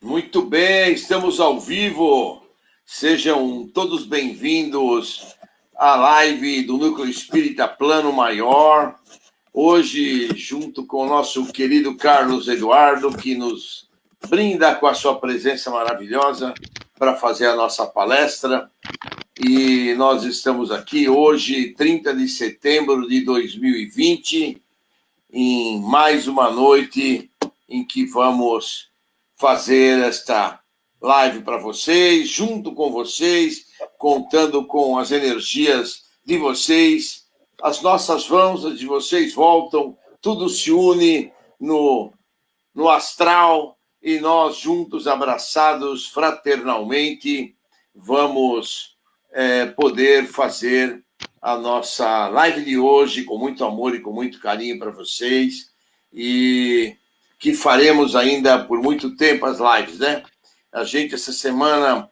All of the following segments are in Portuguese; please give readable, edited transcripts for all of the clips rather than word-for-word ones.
Muito bem, estamos ao vivo. Sejam todos bem-vindos à live do Núcleo Espírita Plano Maior. Hoje, junto com o nosso querido Carlos Eduardo, que nos brinda com a sua presença maravilhosa para fazer a nossa palestra. E nós estamos aqui hoje, 30 de setembro de 2020, em mais uma noite em que vamos fazer esta live para vocês, junto com vocês, contando com as energias de vocês. As nossas vãos de vocês voltam, tudo se une no astral e nós juntos, abraçados fraternalmente, vamos poder fazer a nossa live de hoje com muito amor e com muito carinho para vocês, e que faremos ainda por muito tempo as lives, né? A gente, essa semana,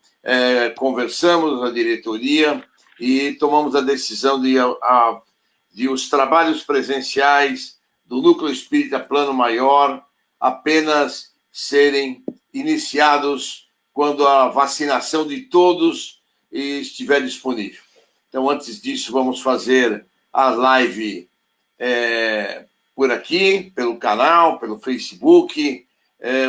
conversamos na diretoria e tomamos a decisão de os trabalhos presenciais do Núcleo Espírita Plano Maior apenas serem iniciados quando a vacinação de todos estiver disponível. Então, antes disso, vamos fazer a live por aqui, pelo canal, pelo Facebook.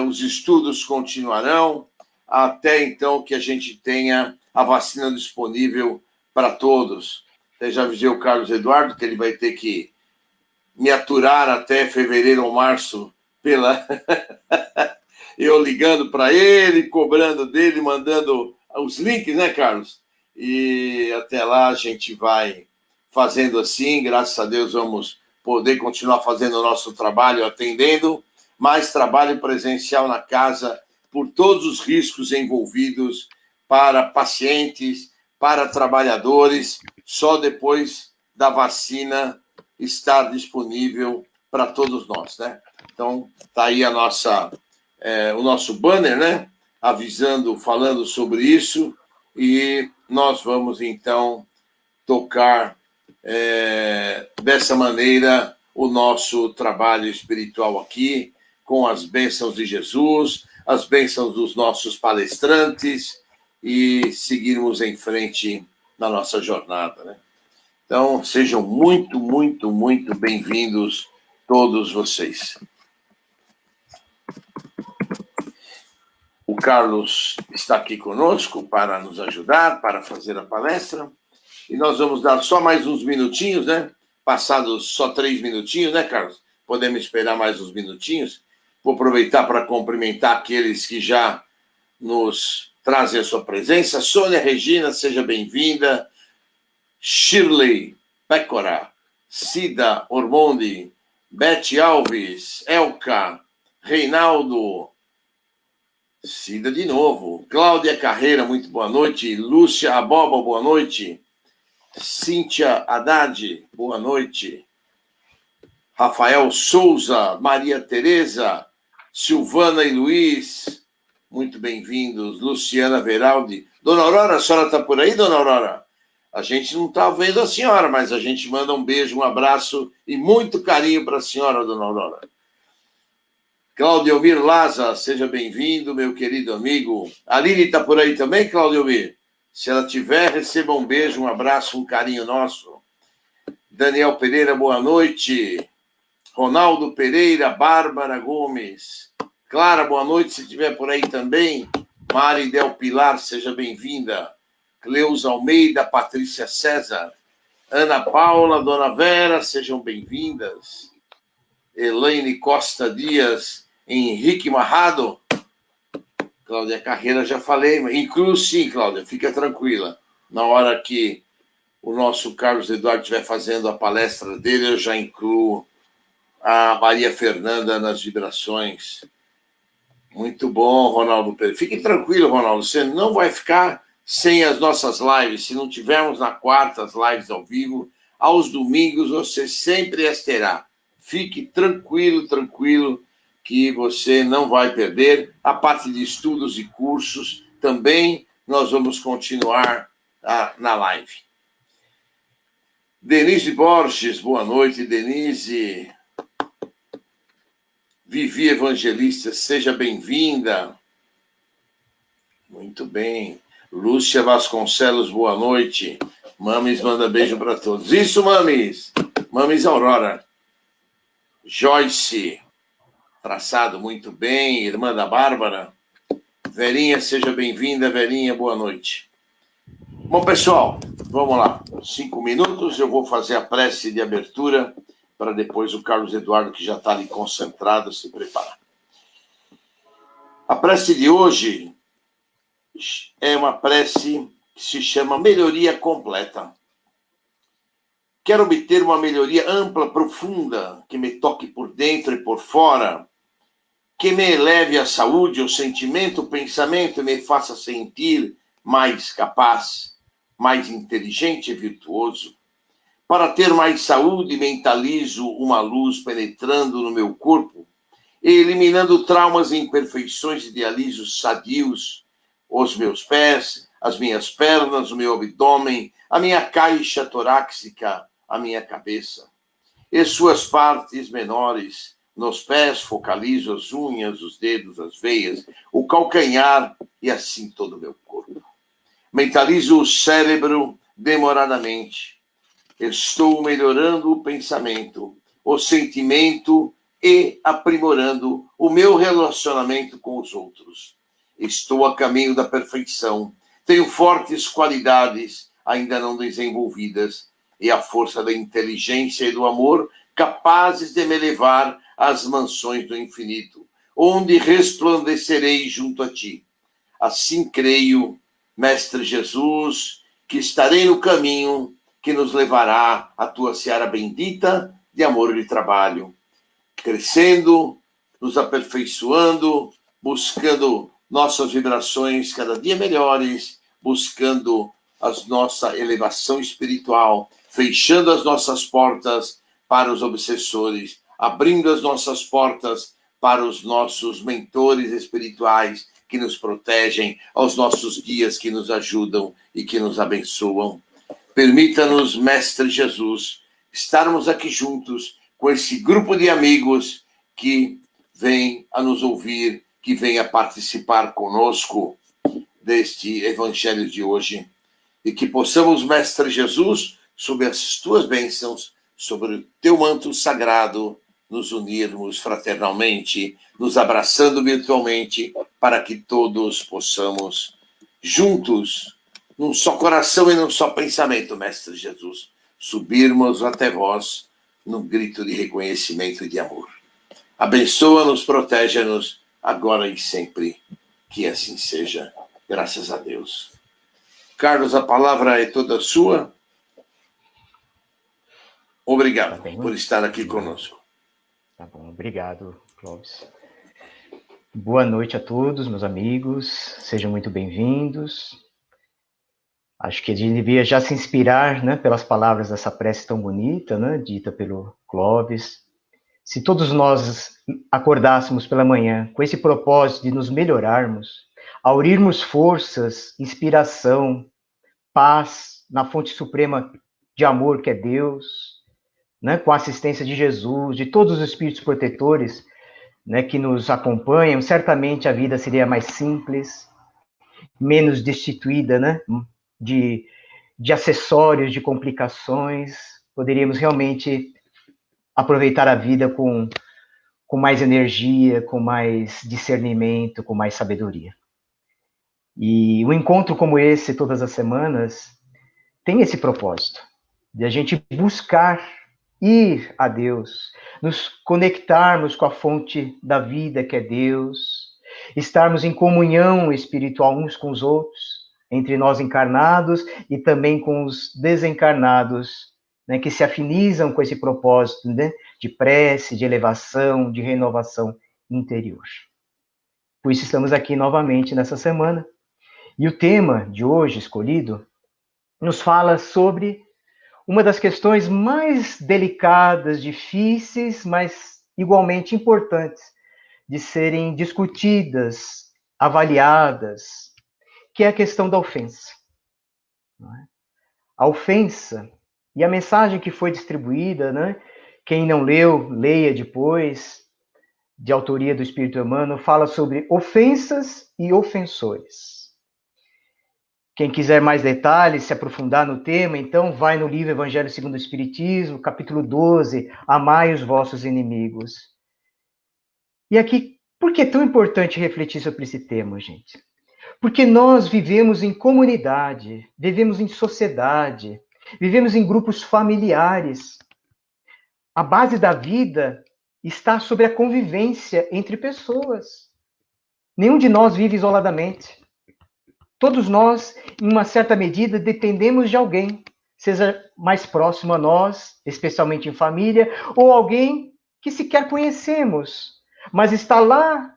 Os estudos continuarão até então que a gente tenha a vacina disponível para todos. Eu já avisei o Carlos Eduardo que ele vai ter que me aturar até fevereiro ou março eu ligando para ele, cobrando dele, mandando os links, né, Carlos? E até lá a gente vai fazendo assim, graças a Deus vamos poder continuar fazendo o nosso trabalho, atendendo, mais trabalho presencial na casa, por todos os riscos envolvidos para pacientes, para trabalhadores, só depois da vacina estar disponível para todos nós, né? Então, está aí o nosso banner, né? Avisando, falando sobre isso, e nós vamos, então, tocar dessa maneira o nosso trabalho espiritual aqui, com as bênçãos de Jesus, as bênçãos dos nossos palestrantes, e seguirmos em frente na nossa jornada, né? Então, sejam muito, muito, muito bem-vindos todos vocês. O Carlos está aqui conosco para nos ajudar, para fazer a palestra. E nós vamos dar só mais uns minutinhos, né? Passados só 3 minutinhos, né, Carlos? Podemos esperar mais uns minutinhos. Vou aproveitar para cumprimentar aqueles que já nos trazem a sua presença. Sônia Regina, seja bem-vinda. Shirley Pécora, Cida Ormondi, Bete Alves, Elka, Reinaldo, Cida de novo, Cláudia Carreira, muito boa noite, Lúcia Aboba, boa noite, Cíntia Haddad, boa noite, Rafael Souza, Maria Tereza, Silvana e Luiz, muito bem-vindos, Luciana Veraldi. Dona Aurora, a senhora está por aí, Dona Aurora? A gente não está vendo a senhora, mas a gente manda um beijo, um abraço e muito carinho para a senhora, Dona Aurora. Claudio Mir Laza, seja bem-vindo, meu querido amigo. A Lili está por aí também, Claudio Mir? Se ela tiver, receba um beijo, um abraço, um carinho nosso. Daniel Pereira, boa noite. Ronaldo Pereira, Bárbara Gomes. Clara, boa noite, se estiver por aí também. Mari Del Pilar, seja bem-vinda. Cleusa Almeida, Patrícia César. Ana Paula, Dona Vera, sejam bem-vindas. Elaine Costa Dias, Henrique Marrado. Cláudia Carreira, já falei, incluo sim, Cláudia, fica tranquila. Na hora que o nosso Carlos Eduardo estiver fazendo a palestra dele, eu já incluo a Maria Fernanda nas vibrações. Muito bom, Ronaldo Pereira. Fique tranquilo, Ronaldo, você não vai ficar sem as nossas lives. Se não tivermos na quarta as lives ao vivo, aos domingos você sempre as terá. Fique tranquilo, tranquilo, que você não vai perder. A parte de estudos e cursos também nós vamos continuar na live. Denise Borges, boa noite, Denise. Vivi Evangelista, seja bem-vinda. Muito bem. Lúcia Vasconcelos, boa noite. Mames manda beijo para todos. Isso, Mames. Mames Aurora. Joyce, traçado, muito bem. Irmã da Bárbara. Verinha, seja bem-vinda. Verinha, boa noite. Bom, pessoal, vamos lá. 5 minutos, eu vou fazer a prece de abertura para depois o Carlos Eduardo, que já está ali concentrado, se preparar. A prece de hoje é uma prece que se chama Melhoria Completa. Quero obter uma melhoria ampla, profunda, que me toque por dentro e por fora, que me eleve a saúde, o sentimento, o pensamento e me faça sentir mais capaz, mais inteligente e virtuoso. Para ter mais saúde, mentalizo uma luz penetrando no meu corpo e eliminando traumas e imperfeições, idealizo sadios os meus pés, as minhas pernas, o meu abdômen, a minha caixa torácica, a minha cabeça. E suas partes menores, nos pés focalizo as unhas, os dedos, as veias, o calcanhar e assim todo o meu corpo. Mentalizo o cérebro demoradamente. Estou melhorando o pensamento, o sentimento e aprimorando o meu relacionamento com os outros. Estou a caminho da perfeição. Tenho fortes qualidades ainda não desenvolvidas e a força da inteligência e do amor capazes de me levar às mansões do infinito, onde resplandecerei junto a ti. Assim creio, Mestre Jesus, que estarei no caminho que nos levará à tua seara bendita de amor e de trabalho, crescendo, nos aperfeiçoando, buscando nossas vibrações cada dia melhores, buscando a nossa elevação espiritual, fechando as nossas portas para os obsessores, abrindo as nossas portas para os nossos mentores espirituais que nos protegem, aos nossos guias que nos ajudam e que nos abençoam. Permita-nos, Mestre Jesus, estarmos aqui juntos com esse grupo de amigos que vem a nos ouvir, que vem a participar conosco deste evangelho de hoje. E que possamos, Mestre Jesus, sob as tuas bênçãos, sobre o teu manto sagrado, nos unirmos fraternalmente, nos abraçando virtualmente, para que todos possamos, juntos, num só coração e num só pensamento, Mestre Jesus, subirmos até vós num grito de reconhecimento e de amor. Abençoa-nos, protege-nos, agora e sempre. Que assim seja. Graças a Deus. Carlos, a palavra é toda sua. Obrigado por estar aqui conosco. Tá bom, obrigado, Clóvis. Boa noite a todos, meus amigos. Sejam muito bem-vindos. Acho que a gente devia já se inspirar, né, pelas palavras dessa prece tão bonita, né, dita pelo Clóvis. Se todos nós acordássemos pela manhã com esse propósito de nos melhorarmos, aurirmos forças, inspiração, paz na fonte suprema de amor que é Deus, né, com a assistência de Jesus, de todos os espíritos protetores, né, que nos acompanham, certamente a vida seria mais simples, menos destituída, né, de acessórios, de complicações. Poderíamos realmente aproveitar a vida com mais energia, com mais discernimento, com mais sabedoria. E um encontro como esse, todas as semanas, tem esse propósito, de a gente buscar ir a Deus, nos conectarmos com a fonte da vida que é Deus, estarmos em comunhão espiritual uns com os outros, entre nós encarnados e também com os desencarnados, né, que se afinizam com esse propósito, né, de prece, de elevação, de renovação interior. Por isso estamos aqui novamente nessa semana. E o tema de hoje escolhido nos fala sobre uma das questões mais delicadas, difíceis, mas igualmente importantes de serem discutidas, avaliadas, que é a questão da ofensa. A ofensa e a mensagem que foi distribuída, né? Quem não leu, leia depois, de autoria do Espírito Emmanuel, fala sobre ofensas e ofensores. Quem quiser mais detalhes, se aprofundar no tema, então vai no livro Evangelho segundo o Espiritismo, capítulo 12, Amai os vossos inimigos. E aqui, por que é tão importante refletir sobre esse tema, gente? Porque nós vivemos em comunidade, vivemos em sociedade, vivemos em grupos familiares. A base da vida está sobre a convivência entre pessoas. Nenhum de nós vive isoladamente. Todos nós, em uma certa medida, dependemos de alguém, seja mais próximo a nós, especialmente em família, ou alguém que sequer conhecemos, mas está lá,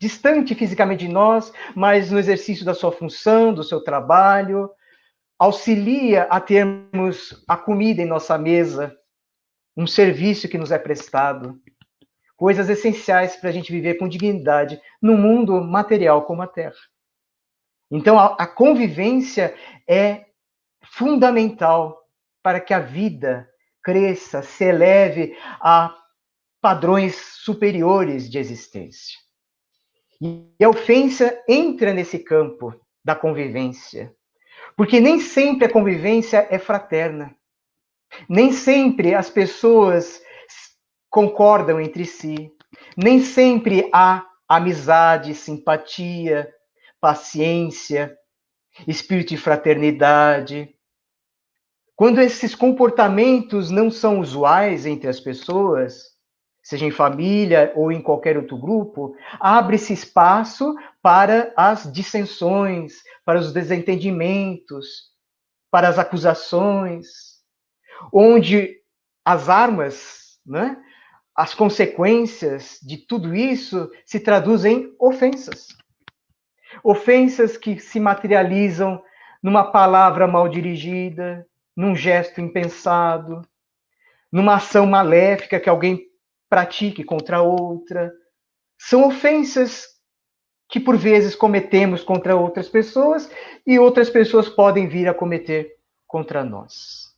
distante fisicamente de nós, mas no exercício da sua função, do seu trabalho, auxilia a termos a comida em nossa mesa, um serviço que nos é prestado, coisas essenciais para a gente viver com dignidade num mundo material como a Terra. Então, a convivência é fundamental para que a vida cresça, se eleve a padrões superiores de existência. E a ofensa entra nesse campo da convivência, porque nem sempre a convivência é fraterna, nem sempre as pessoas concordam entre si, nem sempre há amizade, simpatia, paciência, espírito de fraternidade. Quando esses comportamentos não são usuais entre as pessoas, seja em família ou em qualquer outro grupo, abre-se espaço para as dissensões, para os desentendimentos, para as acusações, onde as armas, né, as consequências de tudo isso se traduzem em ofensas. Ofensas que se materializam numa palavra mal dirigida, num gesto impensado, numa ação maléfica que alguém pratique contra outra. São ofensas que por vezes cometemos contra outras pessoas e outras pessoas podem vir a cometer contra nós.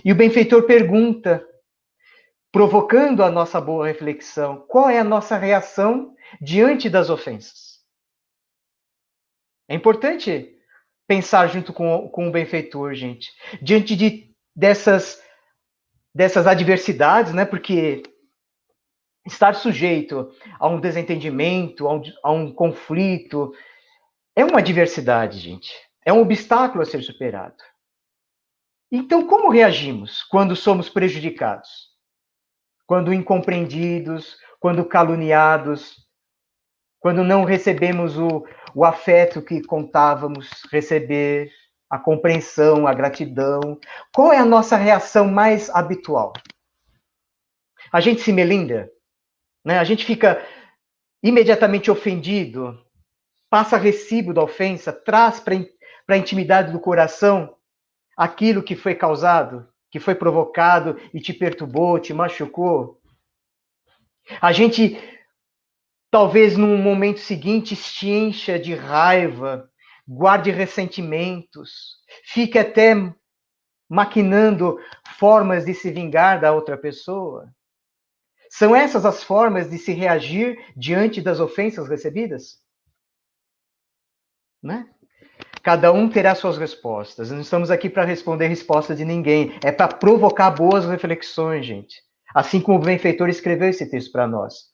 E o benfeitor pergunta, provocando a nossa boa reflexão, qual é a nossa reação diante das ofensas? É importante pensar junto com o benfeitor, gente, diante dessas adversidades, né? Porque estar sujeito a um desentendimento, a um conflito, é uma adversidade, gente. É um obstáculo a ser superado. Então, como reagimos quando somos prejudicados? Quando incompreendidos, quando caluniados, quando não recebemos o afeto que contávamos receber, a compreensão, a gratidão. Qual é a nossa reação mais habitual? A gente se melindra, né? A gente fica imediatamente ofendido, passa recibo da ofensa, traz para a intimidade do coração aquilo que foi causado, que foi provocado e te perturbou, te machucou. A gente, talvez num momento seguinte, se encha de raiva, guarde ressentimentos, fique até maquinando formas de se vingar da outra pessoa. São essas as formas de se reagir diante das ofensas recebidas? Né? Cada um terá suas respostas. Não estamos aqui para responder a resposta de ninguém. É para provocar boas reflexões, gente. Assim como o benfeitor escreveu esse texto para nós.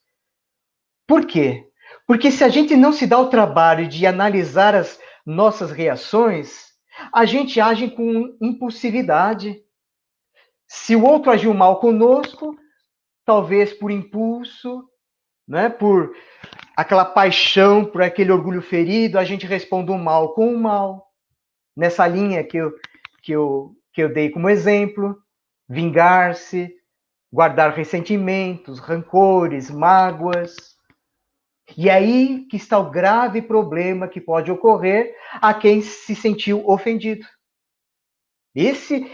Por quê? Porque se a gente não se dá o trabalho de analisar as nossas reações, a gente age com impulsividade. Se o outro agiu mal conosco, talvez por impulso, né, por aquela paixão, por aquele orgulho ferido, a gente responde o mal com o mal. Nessa linha que eu dei como exemplo, vingar-se, guardar ressentimentos, rancores, mágoas. E aí que está o grave problema que pode ocorrer a quem se sentiu ofendido. Esse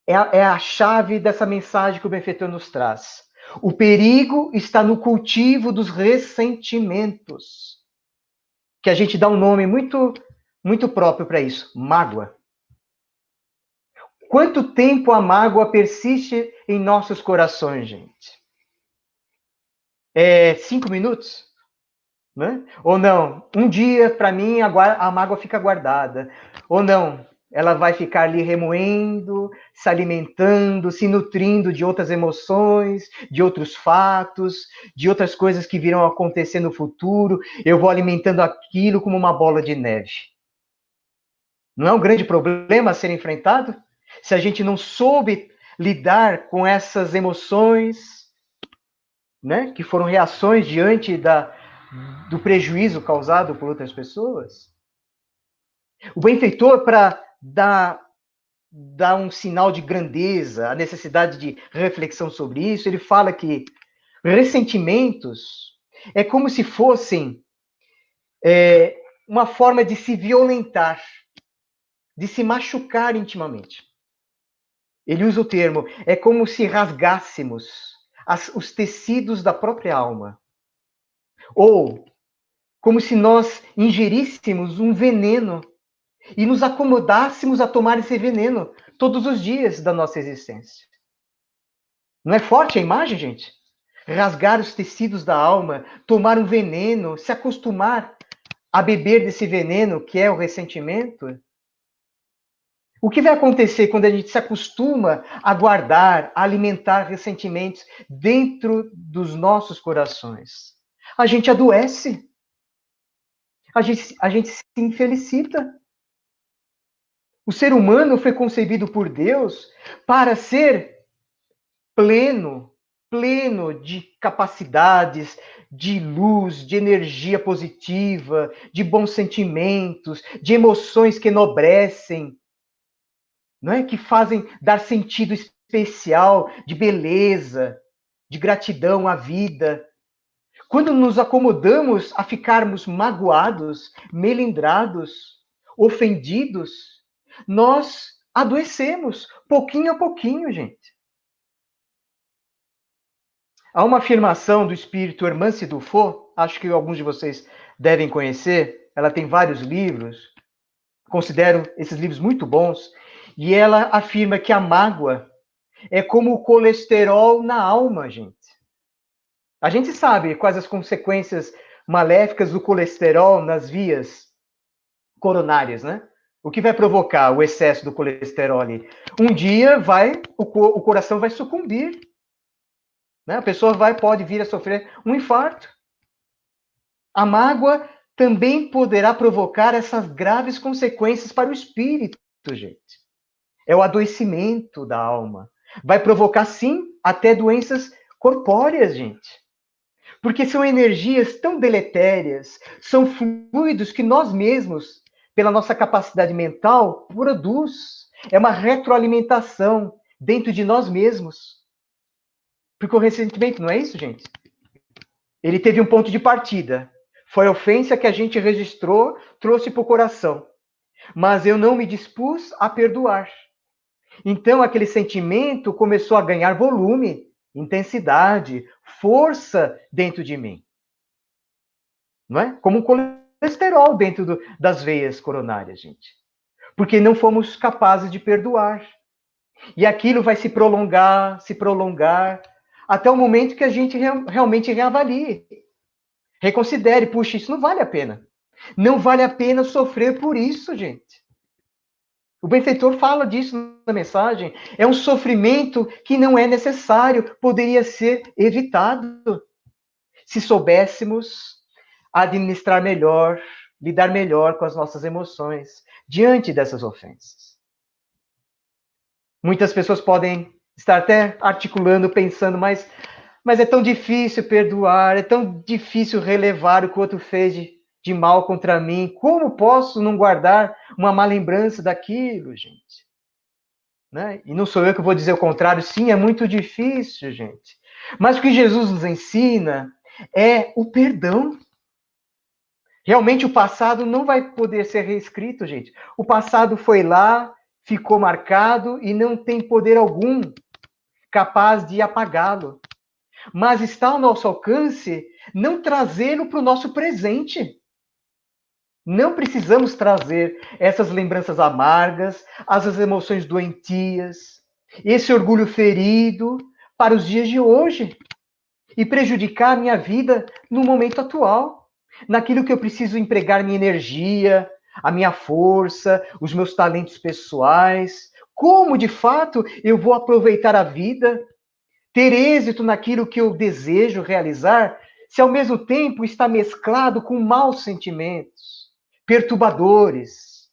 é a chave dessa mensagem que o benfeitor nos traz. O perigo está no cultivo dos ressentimentos, que a gente dá um nome muito próprio para isso, mágoa. Quanto tempo a mágoa persiste em nossos corações, gente? 5 minutos? né? Ou não, um dia, para mim, a mágoa fica guardada. Ou não, ela vai ficar ali remoendo, se alimentando, se nutrindo de outras emoções, de outros fatos, de outras coisas que virão a acontecer no futuro. Eu vou alimentando aquilo como uma bola de neve. Não é um grande problema a ser enfrentado? Se a gente não soube lidar com essas emoções, né, que foram reações diante do prejuízo causado por outras pessoas. O benfeitor, para dar um sinal de grandeza, a necessidade de reflexão sobre isso, ele fala que ressentimentos é como se fossem uma forma de se violentar, de se machucar intimamente. Ele usa o termo, é como se rasgássemos os tecidos da própria alma. Ou como se nós ingeríssemos um veneno e nos acomodássemos a tomar esse veneno todos os dias da nossa existência. Não é forte a imagem, gente? Rasgar os tecidos da alma, tomar um veneno, se acostumar a beber desse veneno que é o ressentimento. O que vai acontecer quando a gente se acostuma a guardar, a alimentar ressentimentos dentro dos nossos corações? A gente adoece. A gente se infelicita. O ser humano foi concebido por Deus para ser pleno de capacidades, de luz, de energia positiva, de bons sentimentos, de emoções que enobrecem, não é? Que fazem dar sentido especial, de beleza, de gratidão à vida. Quando nos acomodamos a ficarmos magoados, melindrados, ofendidos, nós adoecemos, pouquinho a pouquinho, gente. Há uma afirmação do espírito Hermance Dufaux, acho que alguns de vocês devem conhecer, ela tem vários livros, considero esses livros muito bons, e ela afirma que a mágoa é como o colesterol na alma, gente. A gente sabe quais as consequências maléficas do colesterol nas vias coronárias, né? O que vai provocar o excesso do colesterol ali? Um dia o coração vai sucumbir, né? A pessoa pode vir a sofrer um infarto. A mágoa também poderá provocar essas graves consequências para o espírito, gente. É o adoecimento da alma. Vai provocar, sim, até doenças corpóreas, gente. Porque são energias tão deletérias, são fluidos que nós mesmos, pela nossa capacidade mental, produz. É uma retroalimentação dentro de nós mesmos. Porque o ressentimento não é isso, gente? Ele teve um ponto de partida. Foi a ofensa que a gente registrou, trouxe para o coração. Mas eu não me dispus a perdoar. Então, aquele sentimento começou a ganhar volume, intensidade, força dentro de mim. Não é? Como um colesterol dentro das veias coronárias, gente. Porque não fomos capazes de perdoar. E aquilo vai se prolongar, até o momento que a gente realmente reavalie. Reconsidere, puxa, isso não vale a pena. Não vale a pena sofrer por isso, gente. O benfeitor fala disso na mensagem. É um sofrimento que não é necessário, poderia ser evitado. Se soubéssemos administrar melhor, lidar melhor com as nossas emoções diante dessas ofensas. Muitas pessoas podem estar até articulando, pensando, mas é tão difícil perdoar, é tão difícil relevar o que o outro fez de mal contra mim. Como posso não guardar uma má lembrança daquilo, gente? Né? E não sou eu que vou dizer o contrário. Sim, é muito difícil, gente. Mas o que Jesus nos ensina é o perdão. Realmente o passado não vai poder ser reescrito, gente. O passado foi lá, ficou marcado e não tem poder algum capaz de apagá-lo. Mas está ao nosso alcance não trazê-lo para o nosso presente. Não precisamos trazer essas lembranças amargas, essas emoções doentias, esse orgulho ferido para os dias de hoje e prejudicar a minha vida no momento atual. naquilo que eu preciso empregar minha energia, a minha força, os meus talentos pessoais. Como, de fato, eu vou aproveitar a vida, ter êxito naquilo que eu desejo realizar, se ao mesmo tempo está mesclado com maus sentimentos, perturbadores,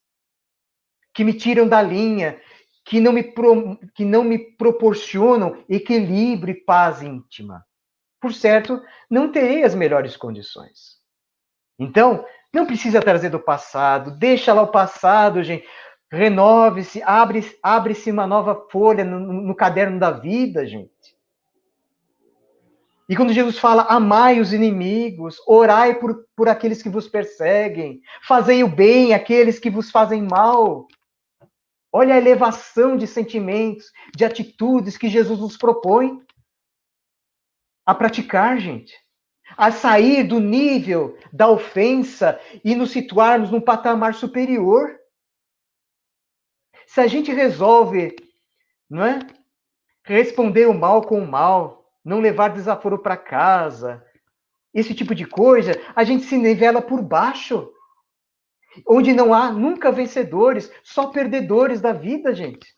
que me tiram da linha, que não me proporcionam equilíbrio e paz íntima. Por certo, não terei as melhores condições. Então, não precisa trazer do passado, deixa lá o passado, gente. Renove-se, abre-se uma nova folha no caderno da vida, gente. E quando Jesus fala, amai os inimigos, orai por aqueles que vos perseguem, fazei o bem àqueles que vos fazem mal. Olha a elevação de sentimentos, de atitudes que Jesus nos propõe a praticar, gente. A sair do nível da ofensa e nos situarmos num patamar superior. Se a gente resolve, não é, responder o mal com o mal, não levar desaforo para casa, esse tipo de coisa, a gente se nivela por baixo. Onde não há nunca vencedores, só perdedores da vida, gente.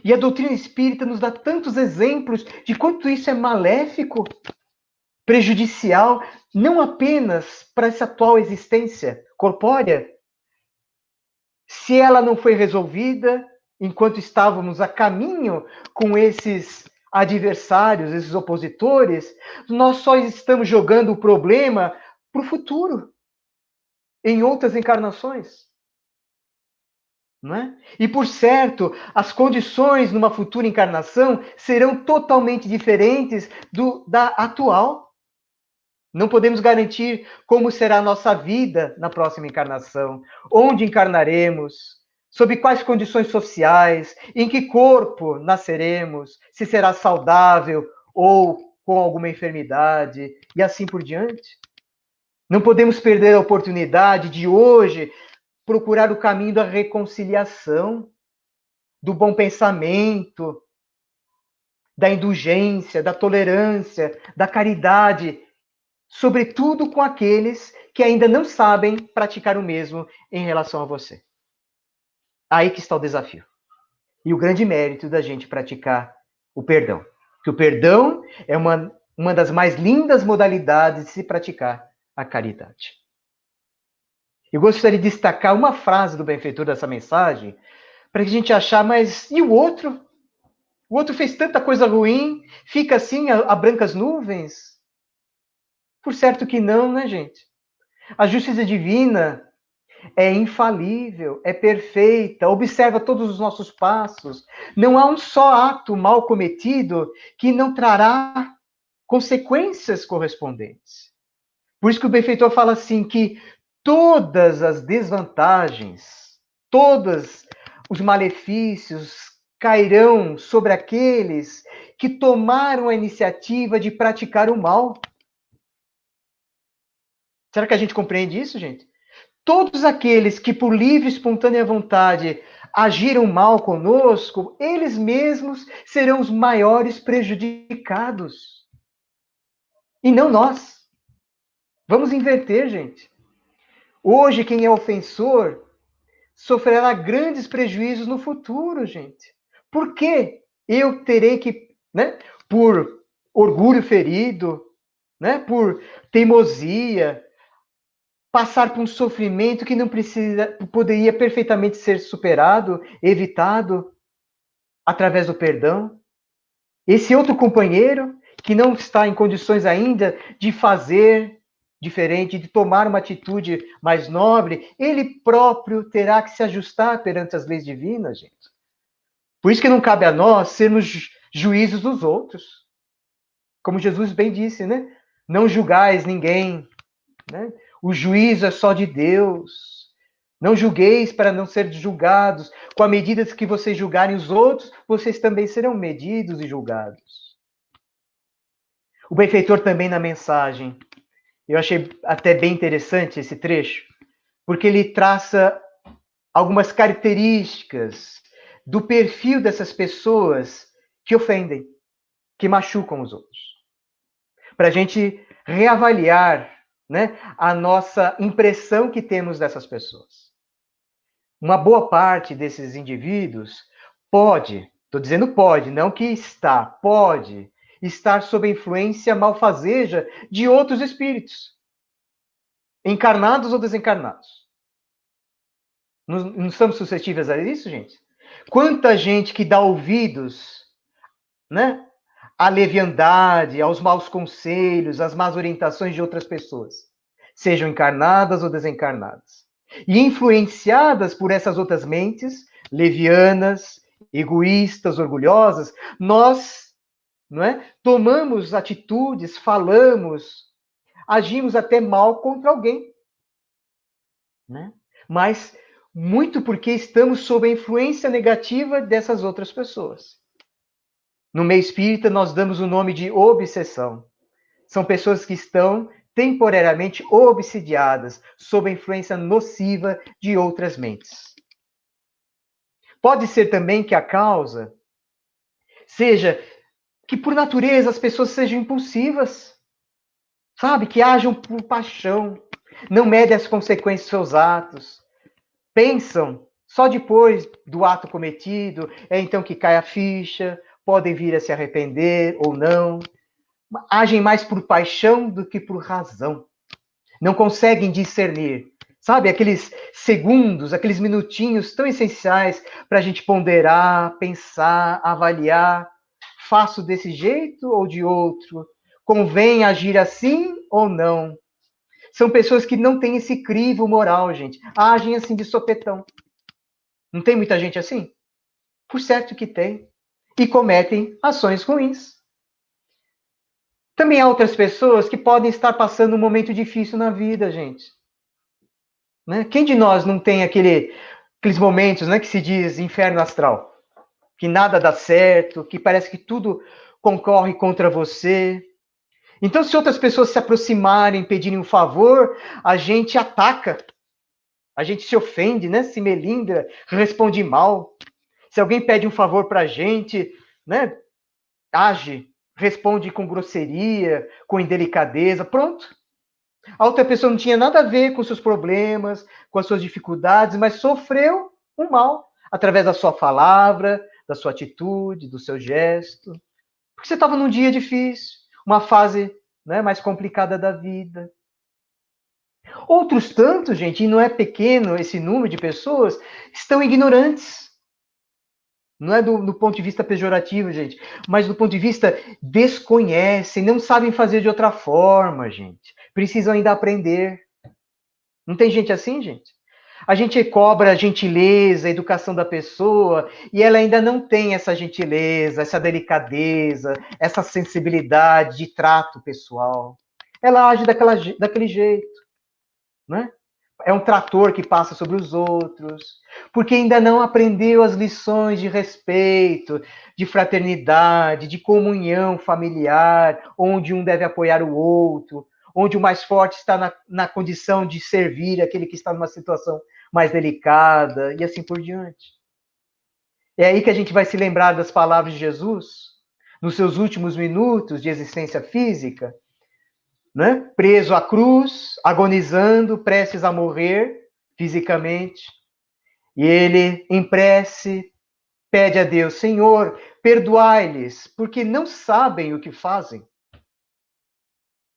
E a doutrina espírita nos dá tantos exemplos de quanto isso é maléfico, prejudicial, não apenas para essa atual existência corpórea. Se ela não foi resolvida enquanto estávamos a caminho com esses adversários, esses opositores, nós só estamos jogando o problema para o futuro, em outras encarnações. Não é? E, por certo, as condições numa futura encarnação serão totalmente diferentes da atual. Não podemos garantir como será a nossa vida na próxima encarnação, onde encarnaremos, sob quais condições sociais, em que corpo nasceremos, se será saudável ou com alguma enfermidade, e assim por diante. Não podemos perder a oportunidade de hoje procurar o caminho da reconciliação, do bom pensamento, da indulgência, da tolerância, da caridade, sobretudo com aqueles que ainda não sabem praticar o mesmo em relação a você. Aí que está o desafio. E o grande mérito da gente praticar o perdão. Que o perdão é uma das mais lindas modalidades de se praticar a caridade. Eu gostaria de destacar uma frase do benfeitor dessa mensagem, para que a gente achar, mas e o outro? O outro fez tanta coisa ruim, fica assim a brancas nuvens? Por certo que não, né, gente? A justiça divina é infalível, é perfeita, observa todos os nossos passos. Não há um só ato mal cometido que não trará consequências correspondentes. Por isso que o benfeitor fala assim que todas as desvantagens, todos os malefícios cairão sobre aqueles que tomaram a iniciativa de praticar o mal. Será que a gente compreende isso, gente? Todos aqueles que, por livre e espontânea vontade, agiram mal conosco, eles mesmos serão os maiores prejudicados. E não nós. Vamos inverter, gente. Hoje, quem é ofensor sofrerá grandes prejuízos no futuro, gente. Por que eu terei que, né, por orgulho ferido, né, por teimosia, passar por um sofrimento que não poderia perfeitamente ser superado, evitado através do perdão? Esse outro companheiro que não está em condições ainda de fazer diferente, de tomar uma atitude mais nobre, ele próprio terá que se ajustar perante as leis divinas, gente. Por isso que não cabe a nós sermos juízes dos outros. Como Jesus bem disse, né? Não julgais ninguém, né? O juízo é só de Deus. Não julgueis para não ser julgados. Com a medida que vocês julgarem os outros, vocês também serão medidos e julgados. O benfeitor também na mensagem, eu achei até bem interessante esse trecho, porque ele traça algumas características do perfil dessas pessoas que ofendem, que machucam os outros. Para a gente reavaliar né, a nossa impressão que temos dessas pessoas. Uma boa parte desses indivíduos pode, estou dizendo pode, não que está, pode estar sob a influência malfazeja de outros espíritos, encarnados ou desencarnados. Não estamos suscetíveis a isso, gente? Quanta gente que dá ouvidos, né, à leviandade, aos maus conselhos, às más orientações de outras pessoas, sejam encarnadas ou desencarnadas, e influenciadas por essas outras mentes, levianas, egoístas, orgulhosas, nós, não é, tomamos atitudes, falamos, agimos até mal contra alguém, né? Mas muito porque estamos sob a influência negativa dessas outras pessoas. No meio espírita, nós damos o nome de obsessão. São pessoas que estão temporariamente obsidiadas sob a influência nociva de outras mentes. Pode ser também que a causa seja que, por natureza, as pessoas sejam impulsivas, sabe? Que ajam por paixão, não medem as consequências dos seus atos, pensam só depois do ato cometido, é então que cai a ficha, podem vir a se arrepender ou não, agem mais por paixão do que por razão. Não conseguem discernir, sabe? Aqueles segundos, aqueles minutinhos tão essenciais para a gente ponderar, pensar, avaliar. Faço desse jeito ou de outro? Convém agir assim ou não? São pessoas que não têm esse crivo moral, gente. Agem assim de sopetão. Não tem muita gente assim? Por certo que tem. E cometem ações ruins. Também há outras pessoas que podem estar passando um momento difícil na vida, gente. Né? Quem de nós não tem aqueles momentos, né, que se diz inferno astral? Que nada dá certo, que parece que tudo concorre contra você. Então, se outras pessoas se aproximarem, pedirem um favor, a gente ataca. A gente se ofende, né? Se melindra, responde mal. Se alguém pede um favor para a gente, né? Age, responde com grosseria, com indelicadeza, pronto. A outra pessoa não tinha nada a ver com seus problemas, com as suas dificuldades, mas sofreu um mal através da sua palavra, da sua atitude, do seu gesto. Porque você estava num dia difícil, uma fase, né, mais complicada da vida. Outros tantos, gente, e não é pequeno esse número de pessoas, estão ignorantes. Não é do ponto de vista pejorativo, gente, mas do ponto de vista desconhecem, não sabem fazer de outra forma, gente. Precisam ainda aprender. Não tem gente assim, gente? A gente cobra a gentileza, a educação da pessoa, e ela ainda não tem essa gentileza, essa delicadeza, essa sensibilidade de trato pessoal. Ela age daquele jeito, né? É um trator que passa sobre os outros, porque ainda não aprendeu as lições de respeito, de fraternidade, de comunhão familiar, onde um deve apoiar o outro, onde o mais forte está na condição de servir aquele que está numa situação mais delicada, e assim por diante. É aí que a gente vai se lembrar das palavras de Jesus, nos seus últimos minutos de existência física, né? Preso à cruz, agonizando, prestes a morrer fisicamente. E ele, em prece, pede a Deus: Senhor, perdoai-lhes, porque não sabem o que fazem.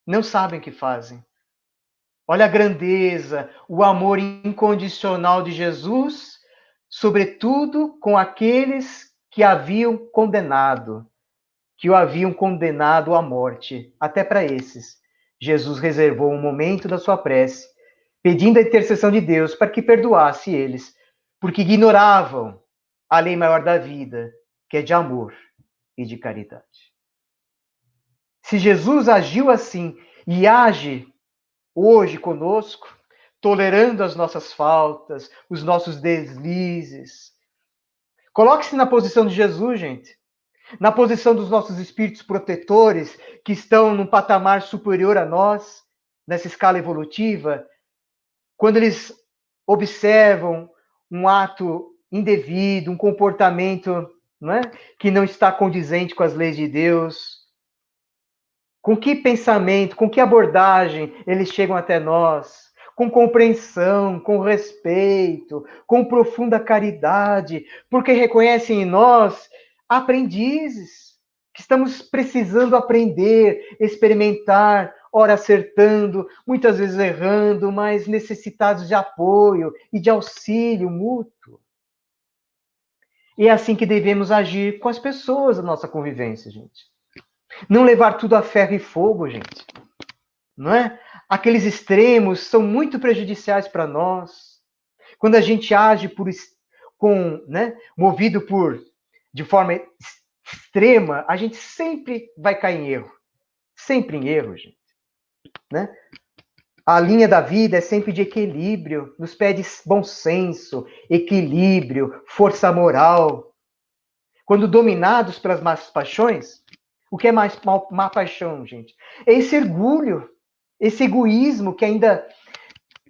Não sabem o que fazem. Olha a grandeza, o amor incondicional de Jesus, sobretudo com aqueles que haviam condenado, que o haviam condenado à morte. Até para esses, Jesus reservou um momento da sua prece, pedindo a intercessão de Deus para que perdoasse eles, porque ignoravam a lei maior da vida, que é de amor e de caridade. Se Jesus agiu assim e age hoje conosco, tolerando as nossas faltas, os nossos deslizes, coloque-se na posição de Jesus, gente. Na posição dos nossos espíritos protetores, que estão num patamar superior a nós, nessa escala evolutiva, quando eles observam um ato indevido, um comportamento, não é, que não está condizente com as leis de Deus, Com que pensamento, com que abordagem eles chegam até nós? Com compreensão, com respeito, com profunda caridade, porque reconhecem em nós aprendizes, que estamos precisando aprender, experimentar, ora acertando, muitas vezes errando, mas necessitados de apoio e de auxílio mútuo. E é assim que devemos agir com as pessoas da nossa convivência, gente. Não levar tudo a ferro e fogo, gente. Não é? Aqueles extremos são muito prejudiciais para nós. Quando a gente age movido de forma extrema, a gente sempre vai cair em erro. Sempre em erro, gente. Né? A linha da vida é sempre de equilíbrio, nos pede bom senso, equilíbrio, força moral. Quando dominados pelas más paixões, o que é mais má paixão, gente? É esse orgulho, esse egoísmo que ainda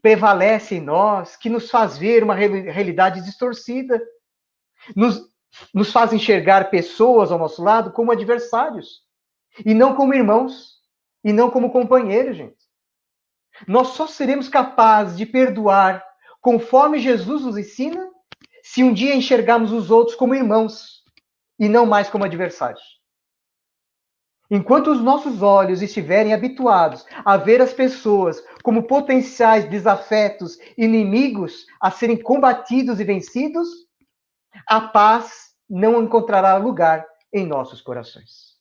prevalece em nós, que nos faz ver uma realidade distorcida, nos faz enxergar pessoas ao nosso lado como adversários, e não como irmãos, e não como companheiros, gente. Nós só seremos capazes de perdoar conforme Jesus nos ensina, se um dia enxergarmos os outros como irmãos, e não mais como adversários. Enquanto os nossos olhos estiverem habituados a ver as pessoas como potenciais desafetos, inimigos a serem combatidos e vencidos, a paz não encontrará lugar em nossos corações.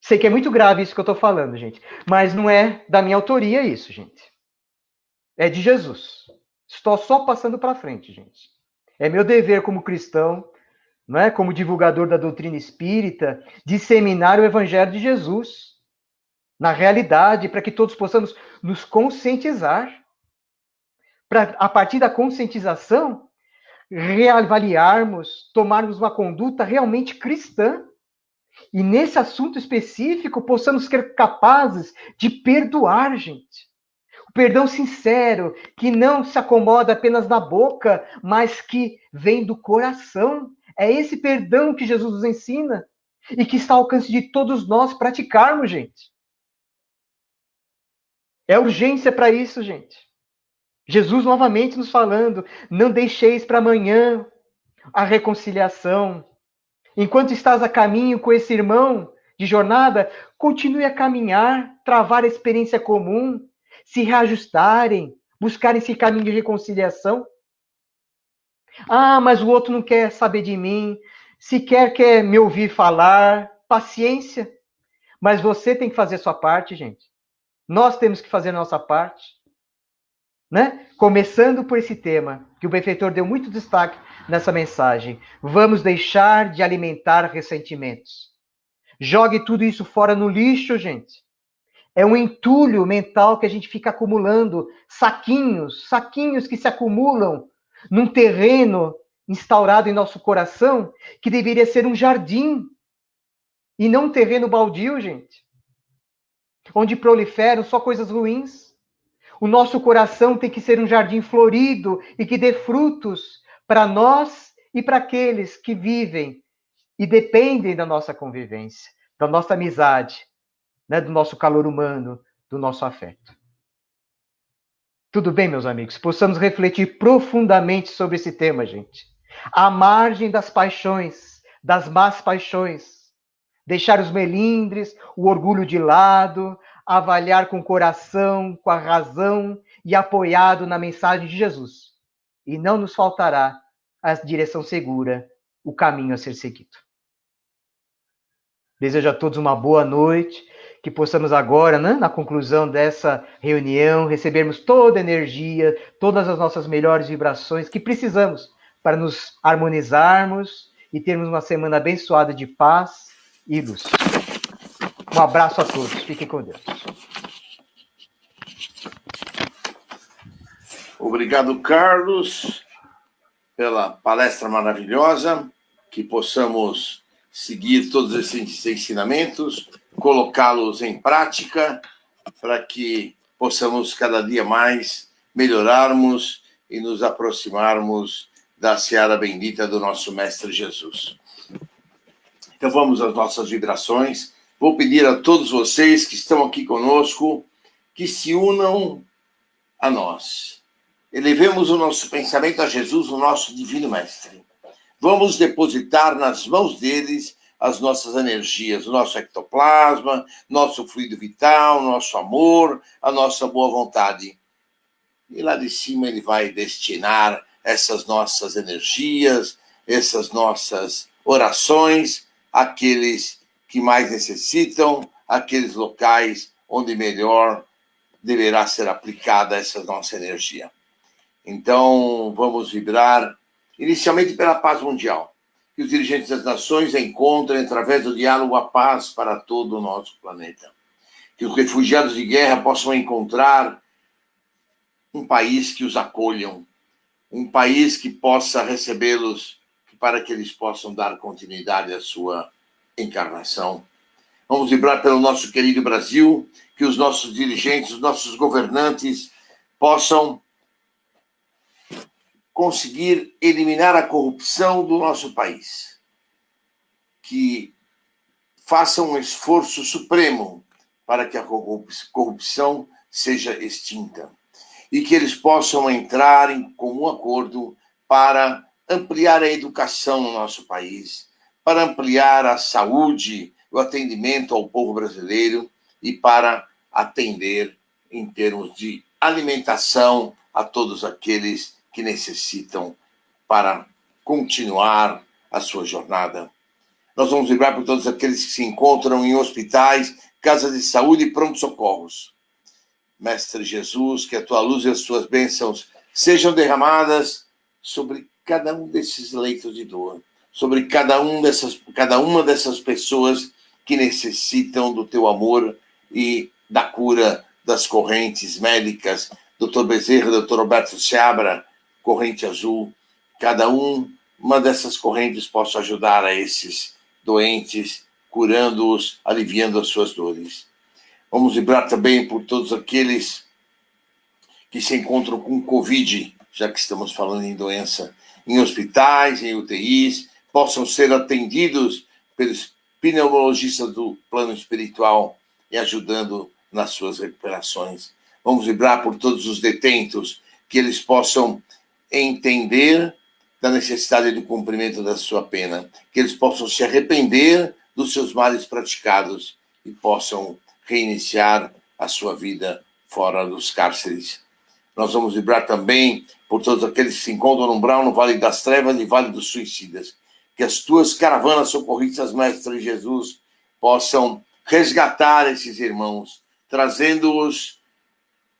Sei que é muito grave isso que eu estou falando, gente, mas não é da minha autoria isso, gente. É de Jesus. Estou só passando para frente, gente. É meu dever como cristão, não é, como divulgador da doutrina espírita, disseminar o evangelho de Jesus na realidade, para que todos possamos nos conscientizar, para a partir da conscientização reavaliarmos, tomarmos uma conduta realmente cristã e nesse assunto específico possamos ser capazes de perdoar, gente. O perdão sincero, que não se acomoda apenas na boca, mas que vem do coração. É esse perdão que Jesus nos ensina e que está ao alcance de todos nós praticarmos, gente. É urgência para isso, gente. Jesus novamente nos falando, não deixeis para amanhã a reconciliação. Enquanto estás a caminho com esse irmão de jornada, continue a caminhar, travar a experiência comum, se reajustarem, buscarem esse caminho de reconciliação. Ah, mas o outro não quer saber de mim, sequer quer me ouvir falar. Paciência. Mas você tem que fazer a sua parte, gente. Nós temos que fazer a nossa parte. Né? Começando por esse tema, que o benfeitor deu muito destaque nessa mensagem. Vamos deixar de alimentar ressentimentos. Jogue tudo isso fora no lixo, gente. É um entulho mental que a gente fica acumulando, saquinhos que se acumulam num terreno instaurado em nosso coração, que deveria ser um jardim, e não um terreno baldio, gente, onde proliferam só coisas ruins. O nosso coração tem que ser um jardim florido e que dê frutos para nós e para aqueles que vivem e dependem da nossa convivência, da nossa amizade, né, do nosso calor humano, do nosso afeto. Tudo bem, meus amigos? Possamos refletir profundamente sobre esse tema, gente. À margem das paixões, das más paixões. Deixar os melindres, o orgulho de lado, avaliar com o coração, com a razão e apoiado na mensagem de Jesus. E não nos faltará a direção segura, o caminho a ser seguido. Desejo a todos uma boa noite, que possamos agora, né, na conclusão dessa reunião, recebermos toda a energia, todas as nossas melhores vibrações que precisamos para nos harmonizarmos e termos uma semana abençoada de paz e luz. Um abraço a todos. Fiquem com Deus. Obrigado, Carlos, pela palestra maravilhosa, que possamos seguir todos esses ensinamentos, colocá-los em prática, para que possamos cada dia mais melhorarmos e nos aproximarmos da seara bendita do nosso Mestre Jesus. Então vamos às nossas vibrações. vou pedir a todos vocês que estão aqui conosco que se unam a nós. Elevemos o nosso pensamento a Jesus, o nosso divino mestre. Vamos depositar nas mãos deles as nossas energias, o nosso ectoplasma, nosso fluido vital, nosso amor, a nossa boa vontade. E lá de cima ele vai destinar essas nossas energias, essas nossas orações àqueles que mais necessitam, àqueles locais onde melhor deverá ser aplicada essa nossa energia. Então, vamos vibrar inicialmente pela paz mundial, que os dirigentes das nações encontrem, através do diálogo, a paz para todo o nosso planeta. Que os refugiados de guerra possam encontrar um país que os acolham, um país que possa recebê-los, para que eles possam dar continuidade à sua encarnação. Vamos vibrar pelo nosso querido Brasil, que os nossos dirigentes, os nossos governantes possam conseguir eliminar a corrupção do nosso país. Que façam um esforço supremo para que a corrupção seja extinta. E que eles possam entrar em comum acordo para ampliar a educação no nosso país, para ampliar a saúde, o atendimento ao povo brasileiro e para atender em termos de alimentação a todos aqueles que necessitam para continuar a sua jornada. Nós vamos vibrar por todos aqueles que se encontram em hospitais, casas de saúde e pronto-socorros. Mestre Jesus, que a tua luz e as tuas bênçãos sejam derramadas sobre cada um desses leitos de dor, sobre cada uma dessas pessoas que necessitam do teu amor e da cura das correntes médicas. Dr. Bezerra, Dr. Roberto Seabra, corrente azul, cada uma dessas correntes possa ajudar a esses doentes, curando-os, aliviando as suas dores. Vamos vibrar também por todos aqueles que se encontram com Covid, já que estamos falando em doença, em hospitais, em UTIs, possam ser atendidos pelos pneumologistas do plano espiritual e ajudando nas suas recuperações. Vamos vibrar por todos os detentos, que eles possam entender da necessidade do cumprimento da sua pena, que eles possam se arrepender dos seus males praticados e possam reiniciar a sua vida fora dos cárceres. Nós vamos vibrar também por todos aqueles que se encontram no umbral, no Vale das Trevas e Vale dos Suicidas. Que as tuas caravanas socorristas, Mestre Jesus, possam resgatar esses irmãos, trazendo-os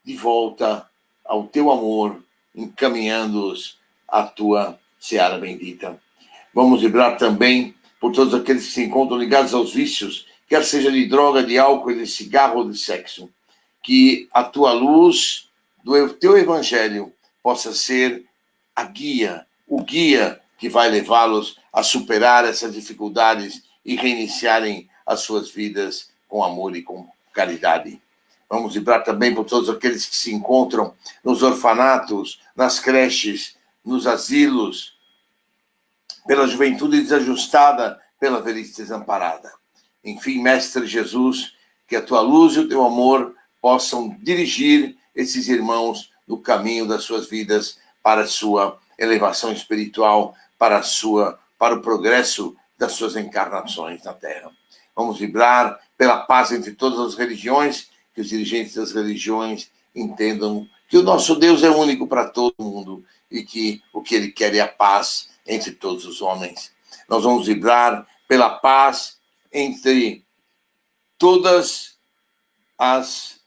de volta ao teu amor, encaminhando-os à tua seara bendita. Vamos vibrar também por todos aqueles que se encontram ligados aos vícios, quer seja de droga, de álcool, de cigarro ou de sexo. Que a tua luz do teu evangelho possa ser a guia, o guia que vai levá-los a superar essas dificuldades e reiniciarem as suas vidas com amor e com caridade. Vamos vibrar também por todos aqueles que se encontram nos orfanatos, nas creches, nos asilos, pela juventude desajustada, pela velhice desamparada. Enfim, Mestre Jesus, que a tua luz e o teu amor possam dirigir esses irmãos no caminho das suas vidas para a sua elevação espiritual, para o progresso das suas encarnações na Terra. Vamos vibrar pela paz entre todas as religiões, que os dirigentes das religiões entendam que o nosso Deus é único para todo mundo e que o que ele quer é a paz entre todos os homens. Nós vamos vibrar pela paz entre todas as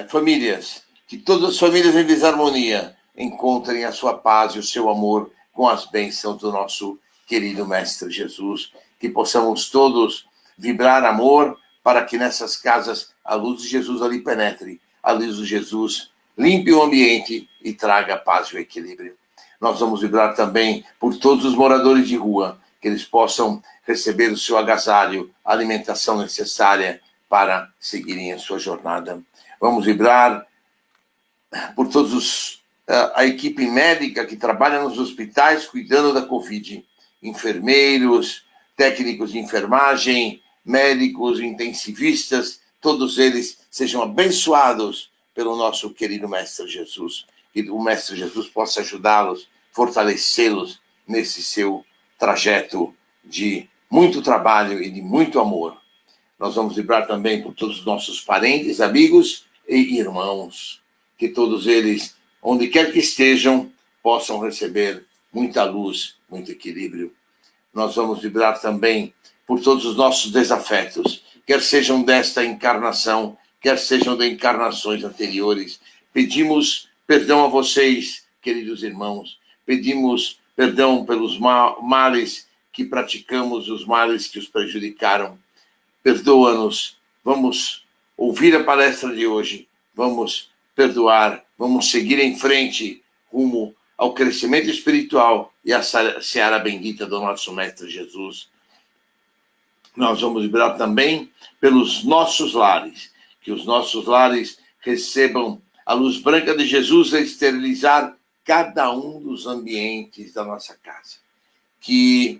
famílias, que todas as famílias em desarmonia encontrem a sua paz e o seu amor com as bênçãos do nosso querido Mestre Jesus, que possamos todos vibrar amor para que nessas casas a luz de Jesus ali penetre, a luz de Jesus limpe o ambiente e traga paz e o equilíbrio. Nós vamos vibrar também por todos os moradores de rua, que eles possam receber o seu agasalho, a alimentação necessária para seguirem a sua jornada. Vamos vibrar por todos a equipe médica que trabalha nos hospitais cuidando da Covid, enfermeiros, técnicos de enfermagem, médicos, intensivistas, todos eles sejam abençoados pelo nosso querido Mestre Jesus. Que o Mestre Jesus possa ajudá-los, fortalecê-los nesse seu trajeto de muito trabalho e de muito amor. Nós vamos vibrar também por todos os nossos parentes, amigos e irmãos. Que todos eles, onde quer que estejam, possam receber muita luz, muito equilíbrio. Nós vamos vibrar também por todos os nossos desafetos, quer sejam desta encarnação, quer sejam de encarnações anteriores. Pedimos perdão a vocês, queridos irmãos. Pedimos perdão pelos males que praticamos, os males que os prejudicaram. Perdoa-nos. Vamos ouvir a palestra de hoje. Vamos perdoar. Vamos seguir em frente rumo ao crescimento espiritual e à seara bendita do nosso Mestre Jesus. Nós vamos vibrar também pelos nossos lares. Que os nossos lares recebam a luz branca de Jesus a esterilizar cada um dos ambientes da nossa casa. Que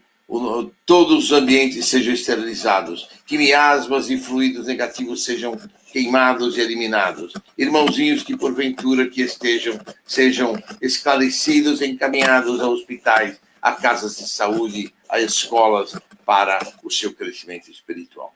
todos os ambientes sejam esterilizados, que miasmas e fluidos negativos sejam queimados e eliminados. Irmãozinhos que porventura que estejam, sejam esclarecidos, encaminhados a hospitais, a casas de saúde, a escolas, para o seu crescimento espiritual.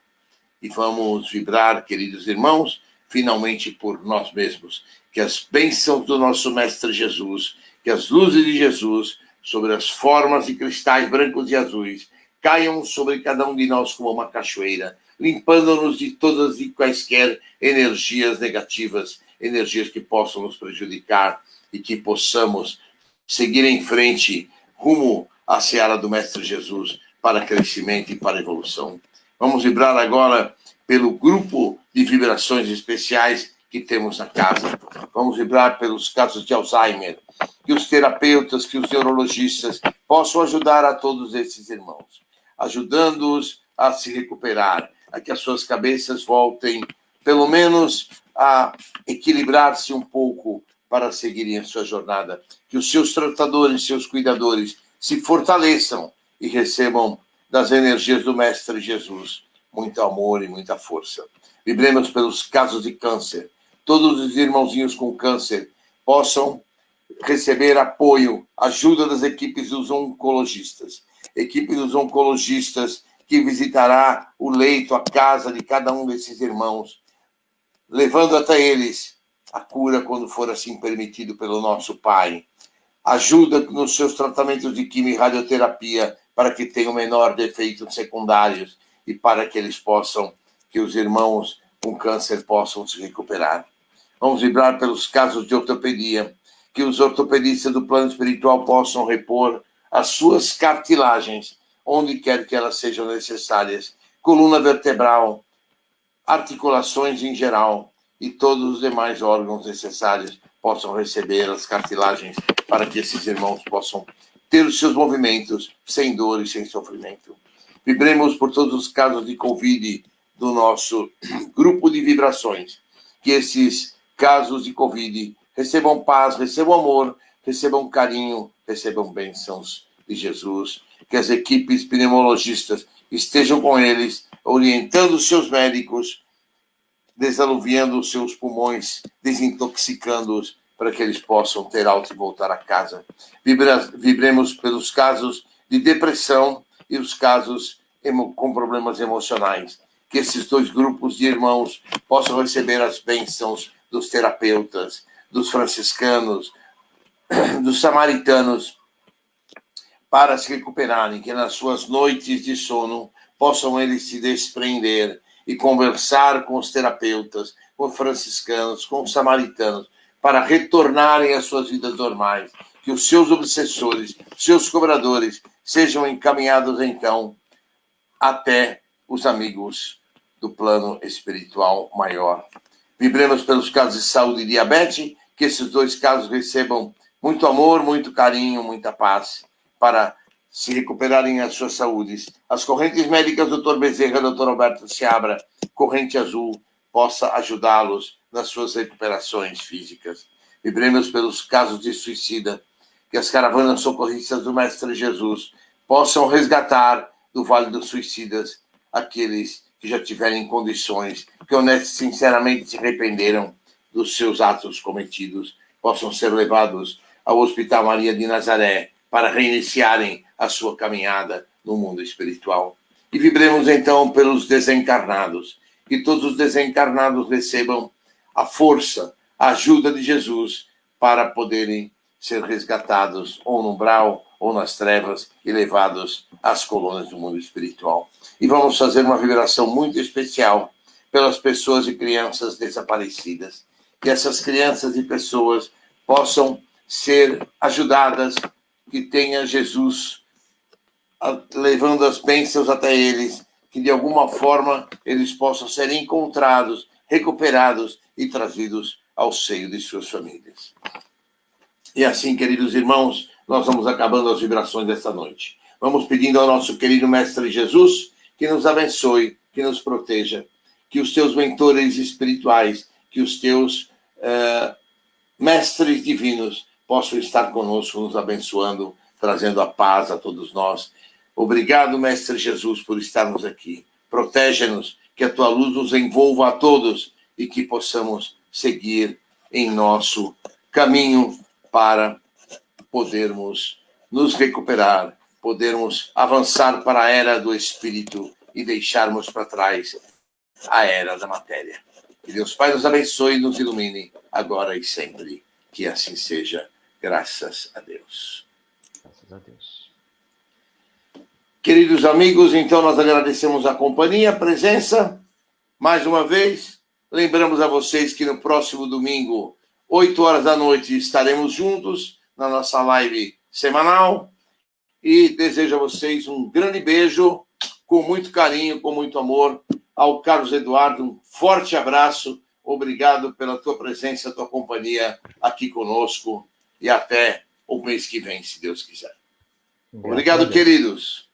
E vamos vibrar, queridos irmãos, finalmente por nós mesmos, que as bênçãos do nosso Mestre Jesus, que as luzes de Jesus, sobre as formas de cristais brancos e azuis, caiam sobre cada um de nós como uma cachoeira, limpando-nos de todas e quaisquer energias negativas, energias que possam nos prejudicar e que possamos seguir em frente rumo à seara do Mestre Jesus para crescimento e para evolução. Vamos vibrar agora pelo grupo de vibrações especiais que temos na casa. Vamos vibrar pelos casos de Alzheimer, que os terapeutas, que os neurologistas possam ajudar a todos esses irmãos, ajudando-os a se recuperar, a que as suas cabeças voltem, pelo menos, a equilibrar-se um pouco para seguirem a sua jornada, que os seus tratadores, seus cuidadores se fortaleçam e recebam das energias do Mestre Jesus muito amor e muita força. Vibremos pelos casos de câncer. Todos os irmãozinhos com câncer possam receber apoio, ajuda das equipes dos oncologistas. Equipe dos oncologistas que visitará o leito, a casa de cada um desses irmãos, levando até eles a cura quando for assim permitido pelo nosso Pai. Ajuda nos seus tratamentos de quimio e radioterapia para que tenham menor de efeitos secundários e para que eles possam, que os irmãos com câncer possam se recuperar. Vamos vibrar pelos casos de ortopedia, que os ortopedistas do plano espiritual possam repor as suas cartilagens, onde quer que elas sejam necessárias, coluna vertebral, articulações em geral e todos os demais órgãos necessários possam receber as cartilagens para que esses irmãos possam ter os seus movimentos sem dor e sem sofrimento. Vibremos por todos os casos de Covid do nosso grupo de vibrações, que esses casos de Covid recebam paz, recebam amor, recebam carinho, recebam bênçãos de Jesus, que as equipes pneumologistas estejam com eles, orientando os seus médicos, desaluviando os seus pulmões, desintoxicando-os, para que eles possam ter alta e voltar a casa. Vibremos pelos casos de depressão e os casos com problemas emocionais. Que esses dois grupos de irmãos possam receber as bênçãos dos terapeutas, dos franciscanos, dos samaritanos, para se recuperarem, que nas suas noites de sono possam eles se desprender e conversar com os terapeutas, com os franciscanos, com os samaritanos, para retornarem às suas vidas normais, que os seus obsessores, seus cobradores, sejam encaminhados, então, até os amigos do plano espiritual maior. Vibremos pelos casos de saúde e diabetes, que esses dois casos recebam muito amor, muito carinho, muita paz, para se recuperarem as suas saúdes. As correntes médicas, Dr. Bezerra, Dr. Alberto Seabra, Corrente Azul, possa ajudá-los nas suas recuperações físicas. Vibremos pelos casos de suicida, que as caravanas socorristas do Mestre Jesus possam resgatar do Vale dos Suicidas aqueles que já tiverem condições, que honestos sinceramente se arrependeram dos seus atos cometidos, possam ser levados ao Hospital Maria de Nazaré para reiniciarem a sua caminhada no mundo espiritual. E vibremos então pelos desencarnados, que todos os desencarnados recebam a força, a ajuda de Jesus para poderem ser resgatados ou no umbral ou nas trevas e levados às colunas do mundo espiritual. E vamos fazer uma vibração muito especial pelas pessoas e crianças desaparecidas. Que essas crianças e pessoas possam ser ajudadas, que tenha Jesus levando as bênçãos até eles, que de alguma forma eles possam ser encontrados, recuperados e trazidos ao seio de suas famílias. E assim, queridos irmãos, nós vamos acabando as vibrações desta noite. Vamos pedindo ao nosso querido Mestre Jesus que nos abençoe, que nos proteja, que os teus mentores espirituais, que os teus mestres divinos possam estar conosco, nos abençoando, trazendo a paz a todos nós. Obrigado, Mestre Jesus, por estarmos aqui. Protege-nos, que a tua luz nos envolva a todos e que possamos seguir em nosso caminho para podermos nos recuperar, podermos avançar para a era do Espírito e deixarmos para trás a era da matéria. Que Deus Pai nos abençoe e nos ilumine, agora e sempre. Que assim seja, graças a Deus. Graças a Deus. Queridos amigos, então nós agradecemos a companhia, a presença. Mais uma vez, lembramos a vocês que no próximo domingo, 8 horas da noite, estaremos juntos na nossa live semanal. E desejo a vocês um grande beijo, com muito carinho, com muito amor. Ao Carlos Eduardo, um forte abraço. Obrigado pela tua presença, tua companhia aqui conosco. E até o mês que vem, se Deus quiser. Obrigado, queridos.